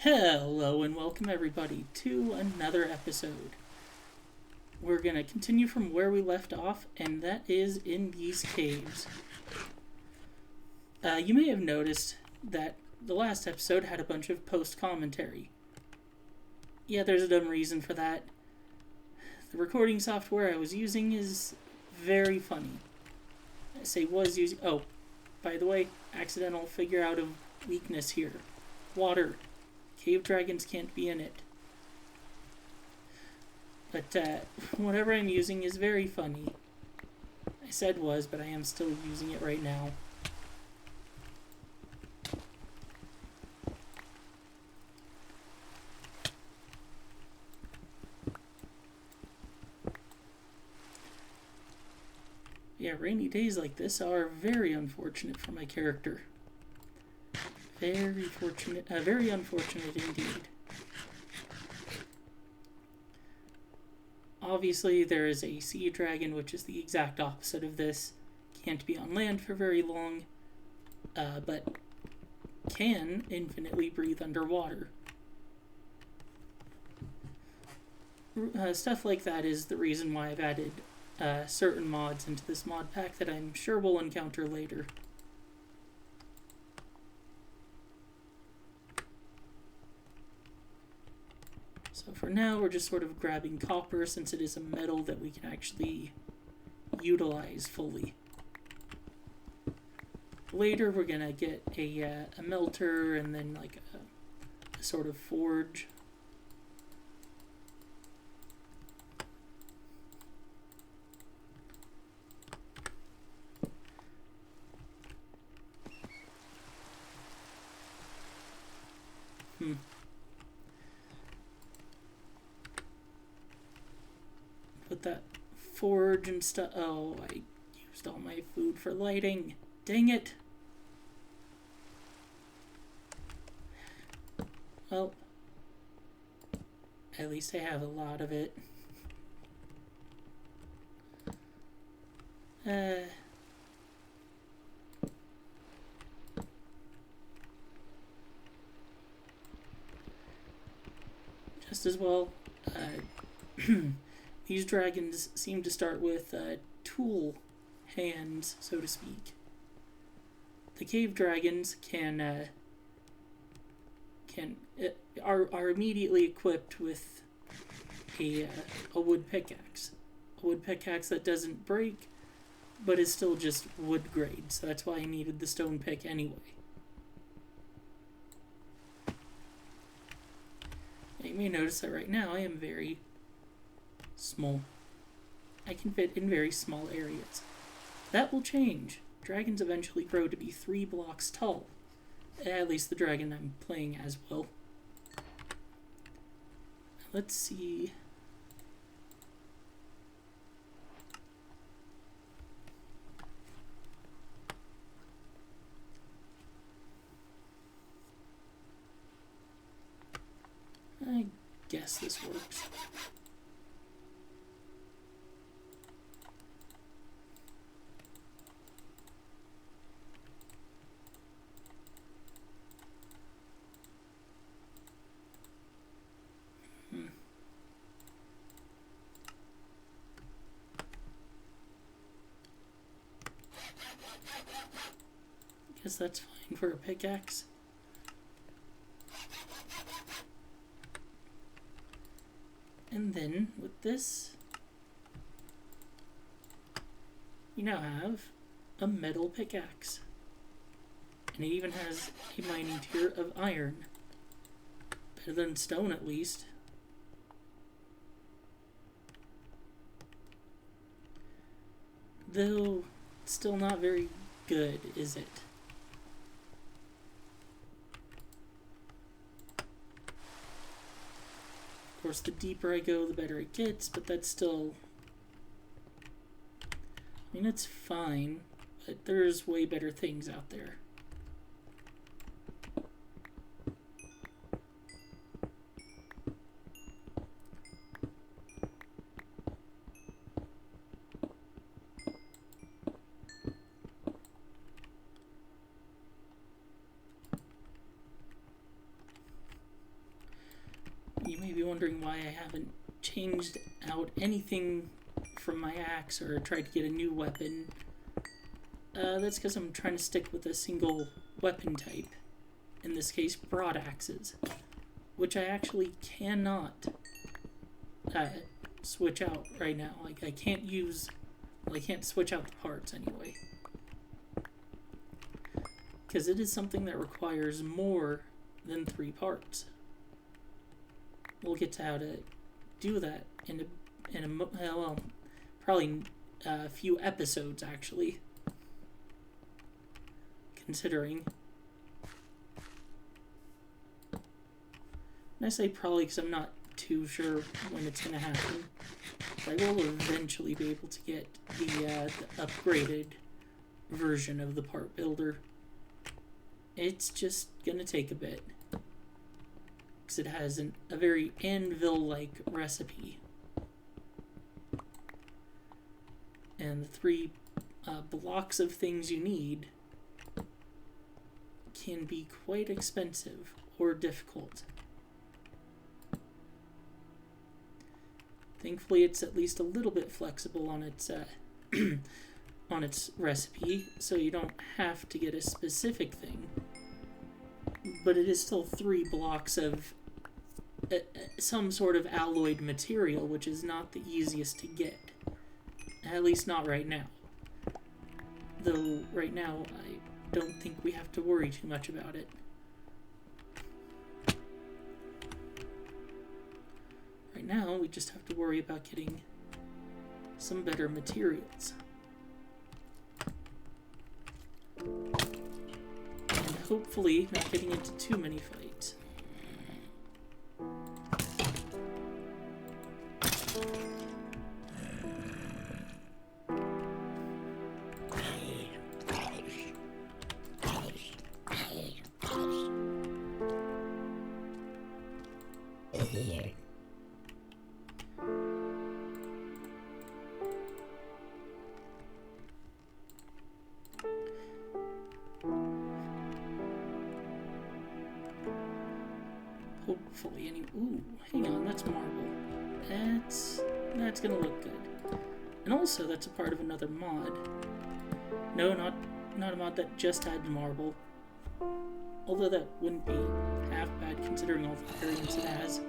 Hello and welcome everybody to another episode. We're going to continue from where we left off, and that is in these caves. You may have noticed that the last episode had a bunch of post-commentary. Yeah, there's a dumb reason for that. The recording software I was using is very funny. I say was using... Oh, by the way, accidental figure out of weakness here. Water. Cave dragons can't be in it. But whatever I'm using is very funny. I said was, but I am still using it right now. Yeah, rainy days like this are very unfortunate for my character. Very unfortunate indeed. Obviously, there is a sea dragon, which is the exact opposite of this. Can't be on land for very long, but can infinitely breathe underwater. Stuff like that is the reason why I've added certain mods into this mod pack that I'm sure we'll encounter later. So for now, we're just sort of grabbing copper since it is a metal that we can actually utilize fully. Later, we're gonna get a melter and then like a sort of forge. Put that forge and stuff. Oh, I used all my food for lighting. Dang it. Well, at least I have a lot of it. Just as well. These dragons seem to start with tool hands, so to speak. The cave dragons are immediately equipped with a wood pickaxe. A wood pickaxe that doesn't break, but is still just wood grade, so that's why I needed the stone pick anyway. You may notice that right now I am very small. I can fit in very small areas. That will change. Dragons eventually grow to be 3 blocks tall. At least the dragon I'm playing as will. Let's see. I guess this works. Guess that's fine for a pickaxe. And then, with this, you now have a metal pickaxe. And it even has a mining tier of iron. Better than stone, at least. Though, still not very good, is it? Of course, the deeper I go, the better it gets, but that's still... I mean, it's fine, but there's way better things out there. may be wondering why I haven't changed out anything from my axe or tried to get a new weapon. That's because I'm trying to stick with a single weapon type. In this case, broad axes, which I actually cannot switch out right now. Like, I can't switch out the parts anyway. Because it is something that requires more than 3 parts. We'll get to how to do that in probably a few episodes, actually. Considering. And I say probably because I'm not too sure when it's going to happen. But I will eventually be able to get the upgraded version of the part builder. It's just going to take a bit. Because it has a very Anvil-like recipe. And the 3 blocks of things you need can be quite expensive or difficult. Thankfully, it's at least a little bit flexible on its on its recipe, so you don't have to get a specific thing. But it is still 3 blocks of some sort of alloyed material, which is not the easiest to get. At least not right now. Though right now, I don't think we have to worry too much about it. Right now, we just have to worry about getting some better materials. And hopefully not getting into too many fights. Hopefully, ooh, hang on, that's marble. That's gonna look good. And also, that's a part of another mod. No, not a mod that just adds marble. Although that wouldn't be half bad considering all the variants it has.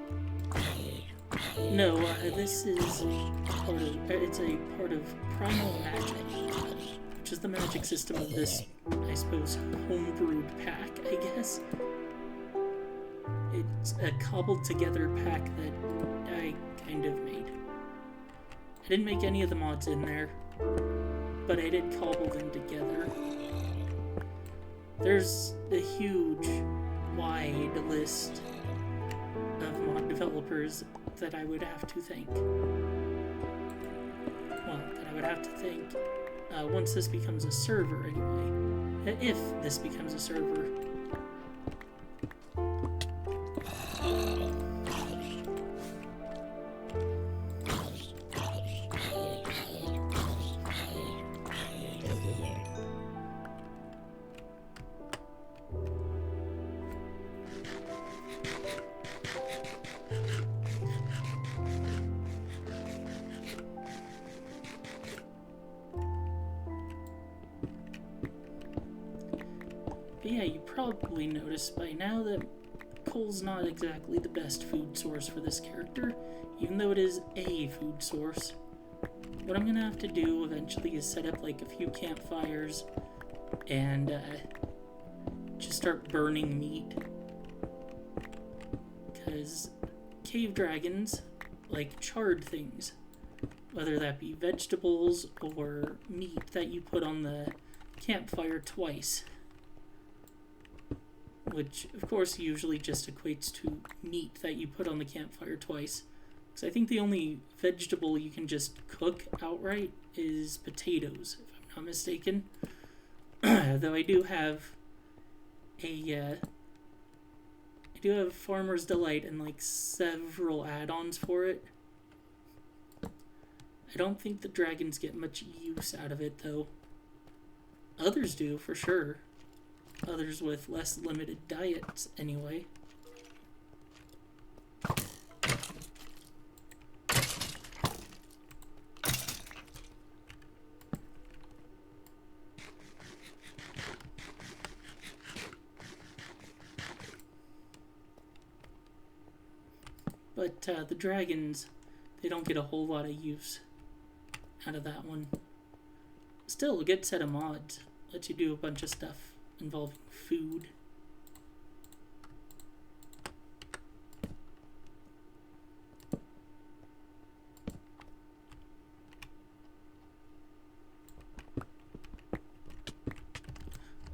No, this is it's a part of Primal Magic, which is the magic system of this, I suppose, homebrewed pack, I guess. It's a cobbled together pack that I kind of made. I didn't make any of the mods in there, but I did cobble them together. There's a huge, wide list of mod developers that I would have to thank. Well, that I would have to thank once this becomes a server, anyway. If this becomes a server. But yeah, you probably noticed by now that coal's not exactly the best food source for this character, even though it is a food source. What I'm gonna have to do eventually is set up like a few campfires and just start burning meat. Because cave dragons like charred things, whether that be vegetables or meat that you put on the campfire twice. Which, of course, usually just equates to meat that you put on the campfire twice. Because I think the only vegetable you can just cook outright is potatoes, if I'm not mistaken. Though I do have Farmer's Delight and like several add-ons for it. I don't think the dragons get much use out of it, though. Others do, for sure. Others with less limited diets, anyway. but the dragons, they don't get a whole lot of use out of that one. Still, a good set of mods. Lets you do a bunch of stuff involving food.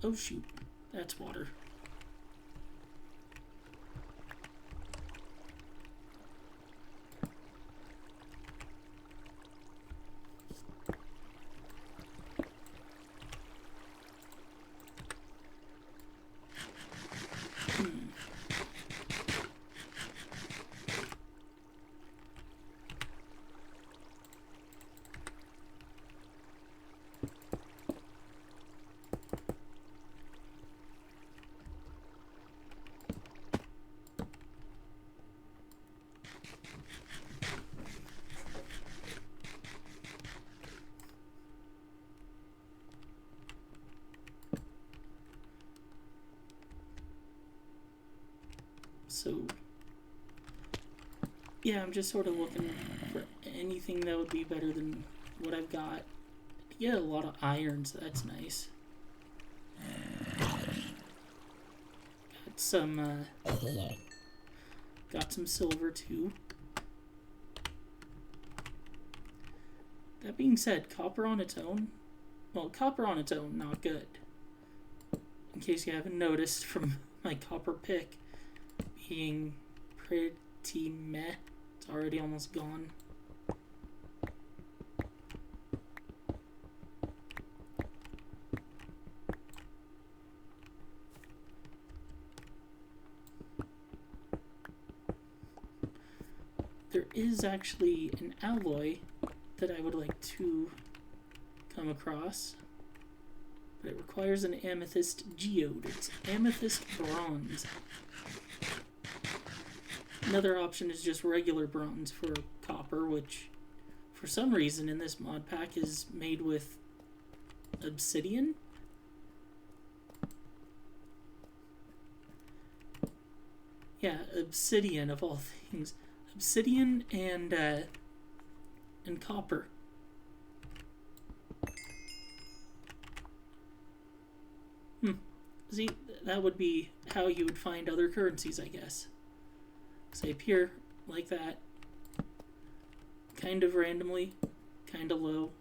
Oh shoot, that's water. So, yeah, I'm just sort of looking for anything that would be better than what I've got. Yeah, a lot of iron, so that's nice. Got some silver too. That being said, copper on its own, well, copper on its own, not good. In case you haven't noticed from my copper pick being pretty meh. It's already almost gone. There is actually an alloy that I would like to come across, but it requires an amethyst geode. It's amethyst bronze. Another option is just regular bronze for copper, which for some reason in this mod pack is made with obsidian. Yeah, obsidian of all things. Obsidian and copper. See, that would be how you would find other currencies, I guess. Say appear like that, kind of randomly, kind of low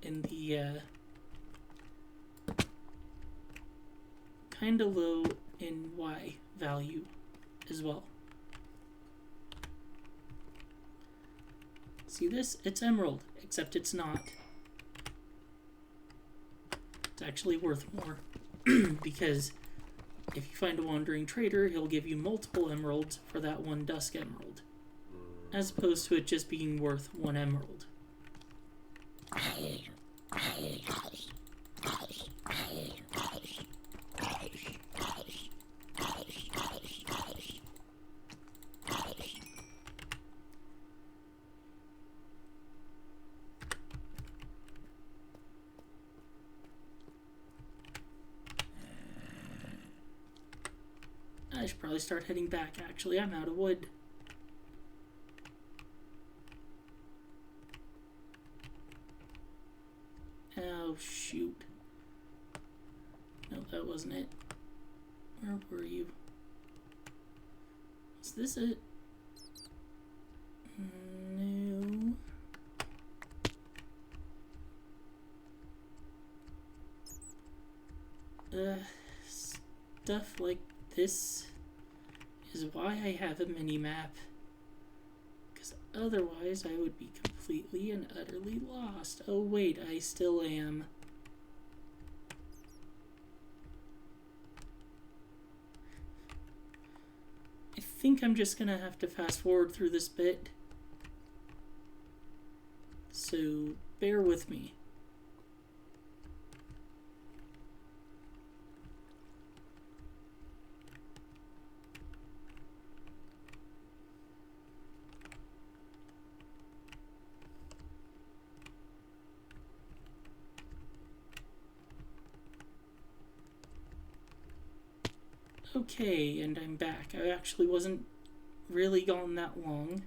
in the kind of low in Y value as well. See this? It's emerald, except it's not. It's actually worth more because if you find a wandering trader, he'll give you multiple emeralds for that one dusk emerald, as opposed to it just being worth one emerald. I should probably start heading back, actually. I'm out of wood. Oh, shoot. No, that wasn't it. Where were you? Is this it? No. Stuff like this is why I have a mini-map. Because otherwise I would be completely and utterly lost. Oh wait, I still am. I think I'm just gonna have to fast forward through this bit. So bear with me. Okay, and I'm back. I actually wasn't really gone that long.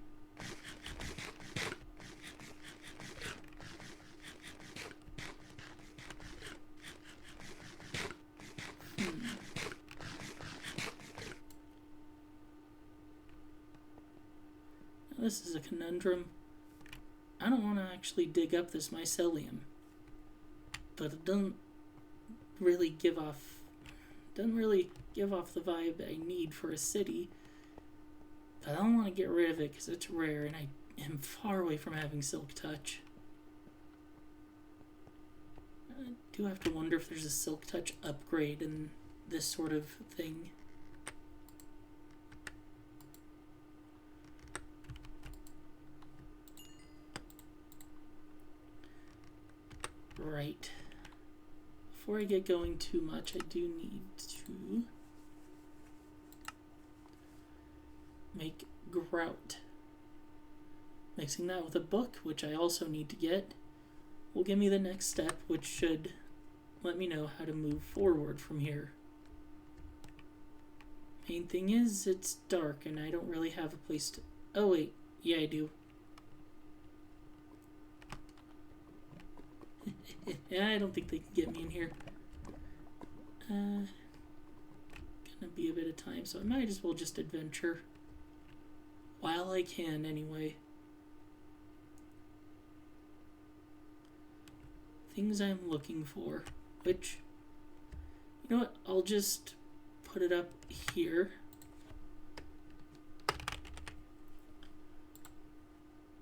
This is a conundrum. I don't want to actually dig up this mycelium, but it doesn't really give off the vibe I need for a city. But I don't want to get rid of it because it's rare and I am far away from having Silk Touch. I do have to wonder if there's a Silk Touch upgrade in this sort of thing. Right. Before I get going too much, I do need to make grout. Mixing that with a book, which I also need to get, will give me the next step, which should let me know how to move forward from here. Main thing is, it's dark and I don't really have a place to... Oh wait, yeah I do. Yeah, I don't think they can get me in here. Gonna be a bit of time, so I might as well just adventure. While I can, anyway. Things I'm looking for, which... You know what, I'll just put it up here.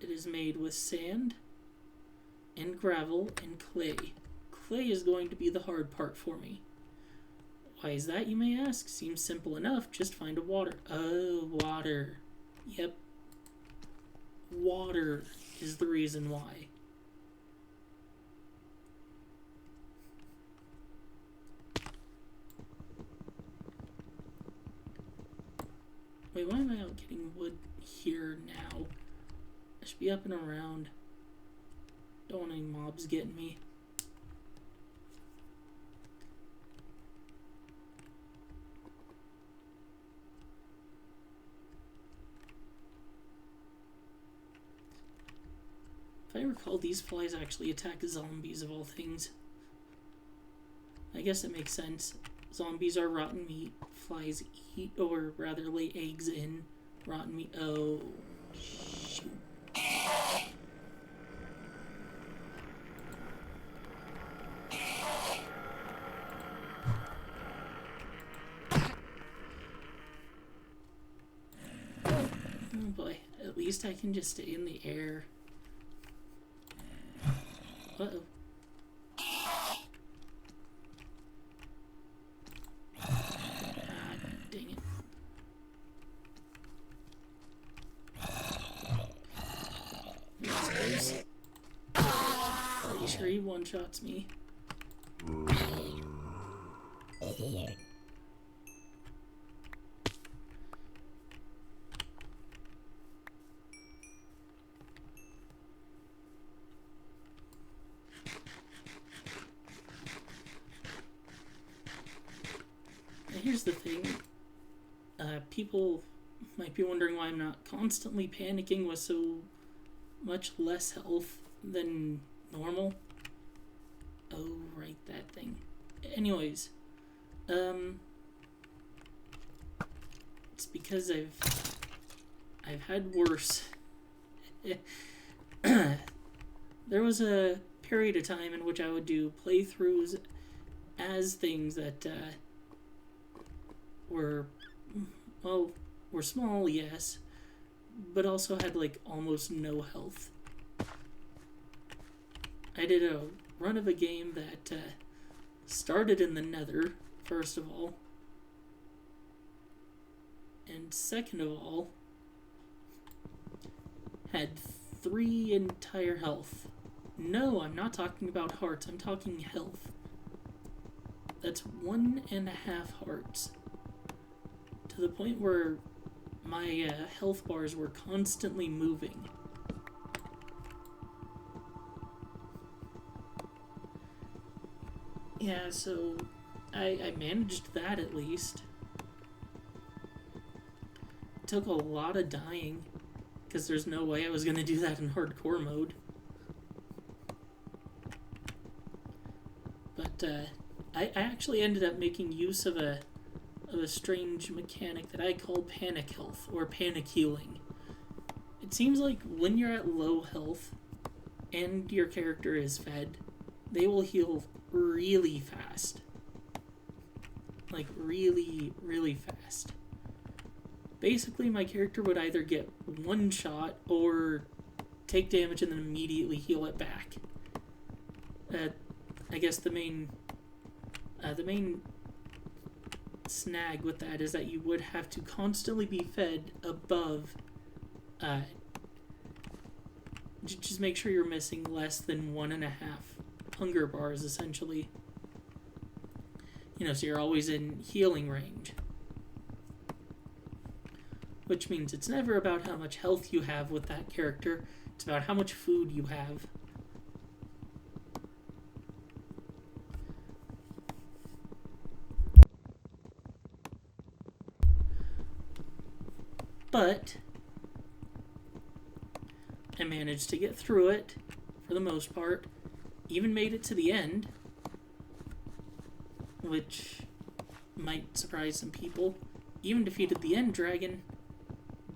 It is made with sand and gravel and clay. Clay is going to be the hard part for me. Why is that, you may ask? Seems simple enough. Just find a water. Oh, water. Yep. Water is the reason why. Wait, why am I out getting wood here now? I should be up and around. Don't want any mobs getting me. If I recall, these flies actually attack zombies of all things. I guess it makes sense. Zombies are rotten meat. Flies eat, or rather lay eggs in rotten meat. Oh, shoot. Oh boy, at least I can just stay in the air. Uh-oh. Dang it. Pretty sure he one-shots me. Here's the thing, people might be wondering why I'm not constantly panicking with so much less health than normal. Oh, right, that thing. Anyways, it's because I've had worse. There was a period of time in which I would do playthroughs as things that, were small, yes, but also had like almost no health. I did a run of a game that started in the Nether, first of all, and second of all, had 3 entire health. No, I'm not talking about hearts, I'm talking health. That's 1.5 hearts. To the point where my health bars were constantly moving. Yeah, so I managed that at least. It took a lot of dying, because there's no way I was going to do that in hardcore mode. But I actually ended up making use of a strange mechanic that I call panic health, or panic healing. It seems like when you're at low health and your character is fed, they will heal really fast. Like, really, really fast. Basically, my character would either get one shot or take damage and then immediately heal it back. I guess the main snag with that is that you would have to constantly be fed above. Just make sure you're missing less than 1.5 hunger bars, essentially. So you're always in healing range. Which means it's never about how much health you have with that character, it's about how much food you have. But I managed to get through it, for the most part. Even made it to the end, which might surprise some people. Even defeated the end dragon,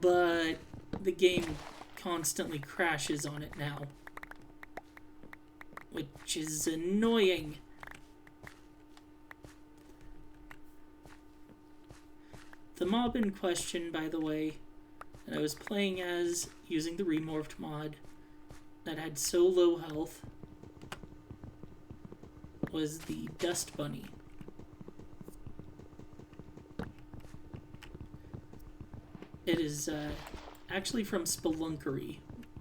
but the game constantly crashes on it now, which is annoying. The mob in question, by the way, that I was playing as using the Remorphed mod that had so low health was the Dust Bunny. It is actually from Spelunkery,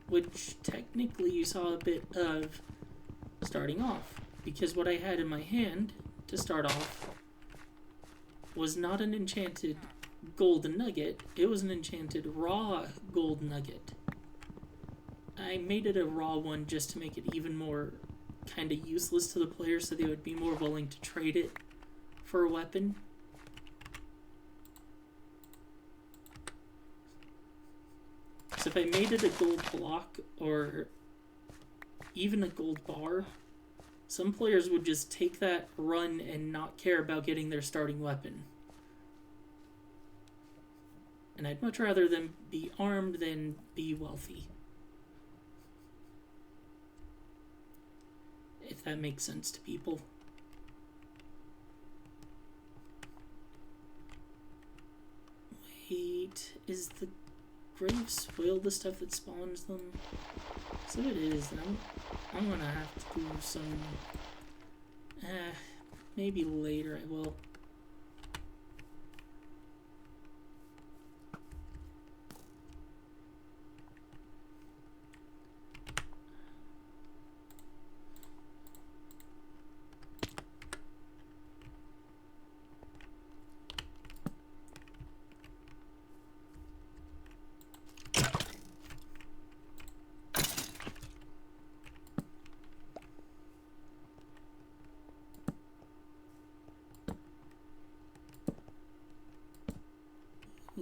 which technically you saw a bit of starting off, because what I had in my hand to start off was not an enchanted gold nugget, it was an enchanted raw gold nugget. I made it a raw one just to make it even more kind of useless to the player so they would be more willing to trade it for a weapon. So if I made it a gold block or even a gold bar, some players would just take that run and not care about getting their starting weapon. And I'd much rather them be armed than be wealthy. If that makes sense to people. Wait, is the grave spoil the stuff that spawns them? So it is, then I'm gonna have to do some... maybe later I will.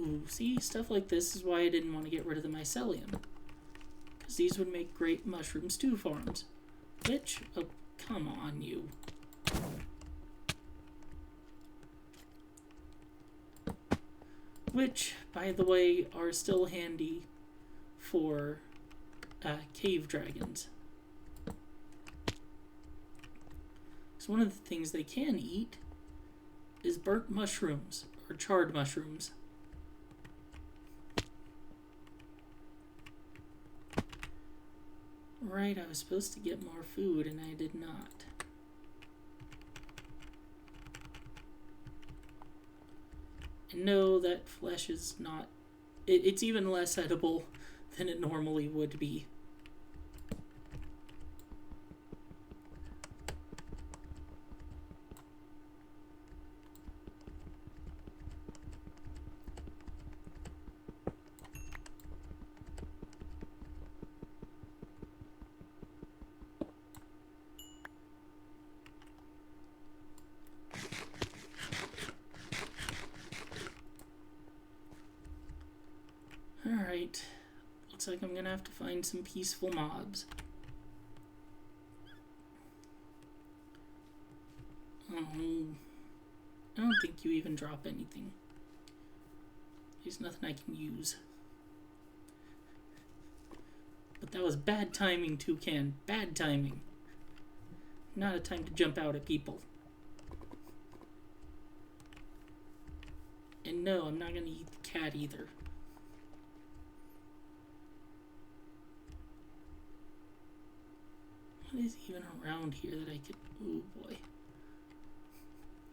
Ooh, see, stuff like this is why I didn't want to get rid of the mycelium. Because these would make great mushroom stew farms. Which, oh, come on, you. Which, by the way, are still handy for cave dragons. So one of the things they can eat is burnt mushrooms, or charred mushrooms. Right, I was supposed to get more food and I did not. And no, that flesh is not... It's even less edible than it normally would be. Alright, looks like I'm gonna have to find some peaceful mobs. Oh, I don't think you even drop anything. There's nothing I can use. But that was bad timing, Toucan. Bad timing. Not a time to jump out at people. And no, I'm not gonna eat the cat either. What is even around here that I could... Oh, boy.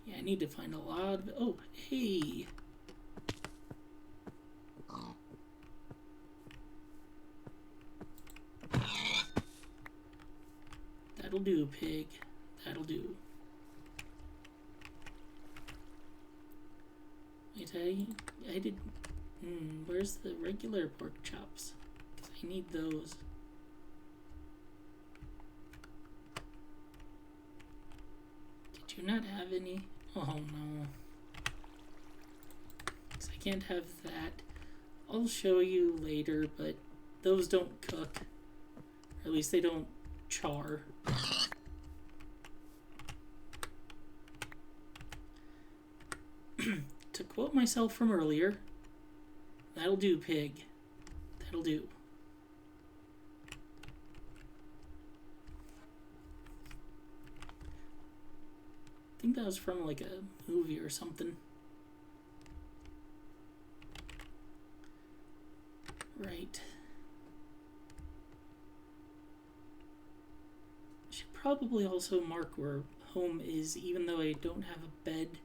Yeah, I need to find a lot of... Oh, hey! That'll do, pig. That'll do. Wait, I did... where's the regular pork chops? Because I need those. Did you not have any? Oh, no. Because I can't have that. I'll show you later, but those don't cook. Or at least they don't char. To quote myself from earlier, that'll do, pig. That'll do. I think that was from like a movie or something. Right. I should probably also mark where home is, even though I don't have a bed.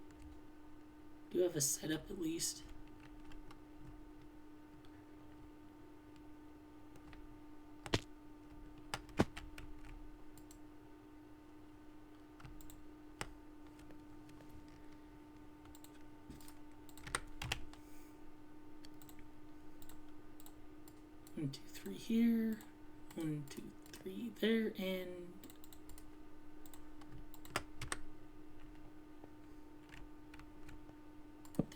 I do have a setup at least. One, two, three here. 1, 2, 3 there, and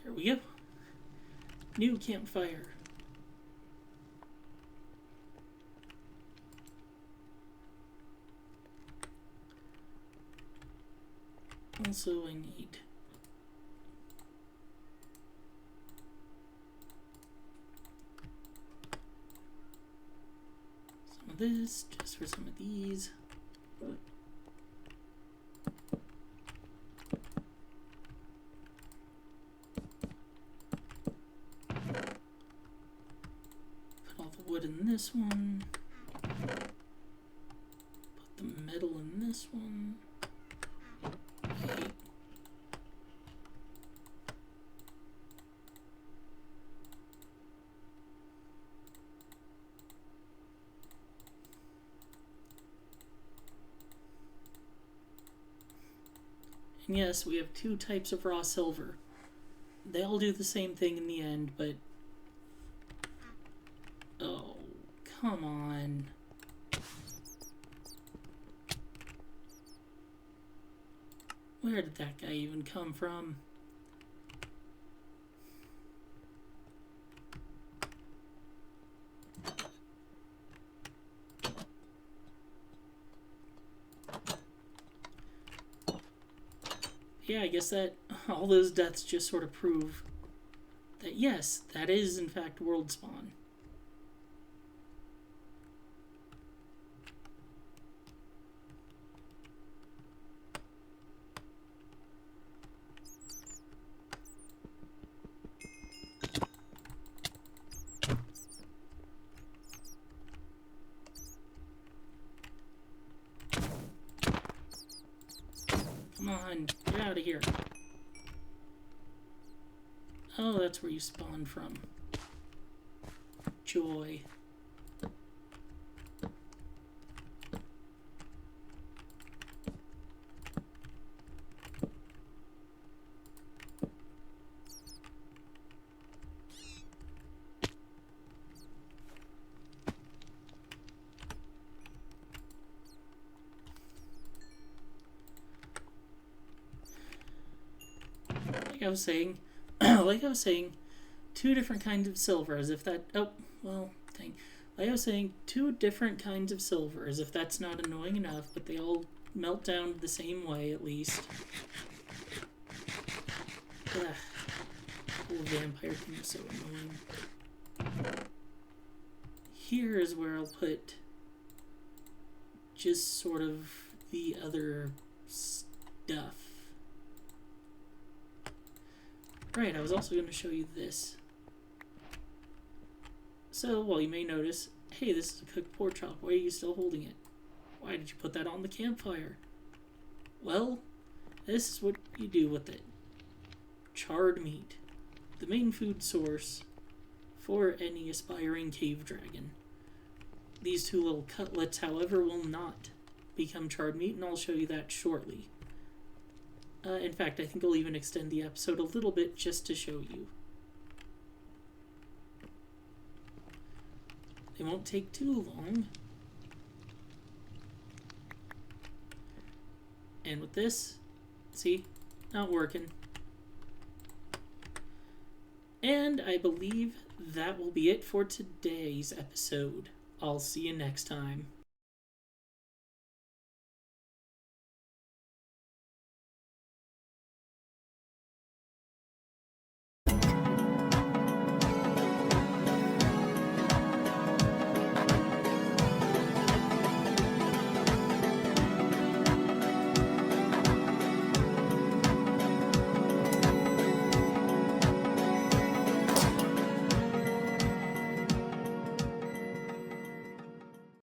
there we go. New campfire. Also, I need some of this, just for some of these. In this one, put the metal in this one. Okay. And yes, we have 2 types of raw silver. They all do the same thing in the end, but oh, come on. Where did that guy even come from? Yeah, I guess that all those deaths just sort of prove that yes, that is in fact world spawn. Come on, get out of here. Oh, that's where you spawned from. Joy. Like I was saying, 2 different kinds of silver, as if that, oh, well, dang. Like I was saying, 2 different kinds of silver, as if that's not annoying enough, but they all melt down the same way, at least. Ugh. The whole vampire thing is so annoying. here is where I'll put just sort of the other stuff. Right, I was also going to show you this. So, well, you may notice, hey, this is a cooked pork chop. Why are you still holding it? Why did you put that on the campfire? Well, this is what you do with it. Charred meat. The main food source for any aspiring cave dragon. These two little cutlets, however, will not become charred meat, and I'll show you that shortly. In fact, I think I'll even extend the episode a little bit just to show you. They won't take too long. And with this, see, not working. And I believe that will be it for today's episode. I'll see you next time.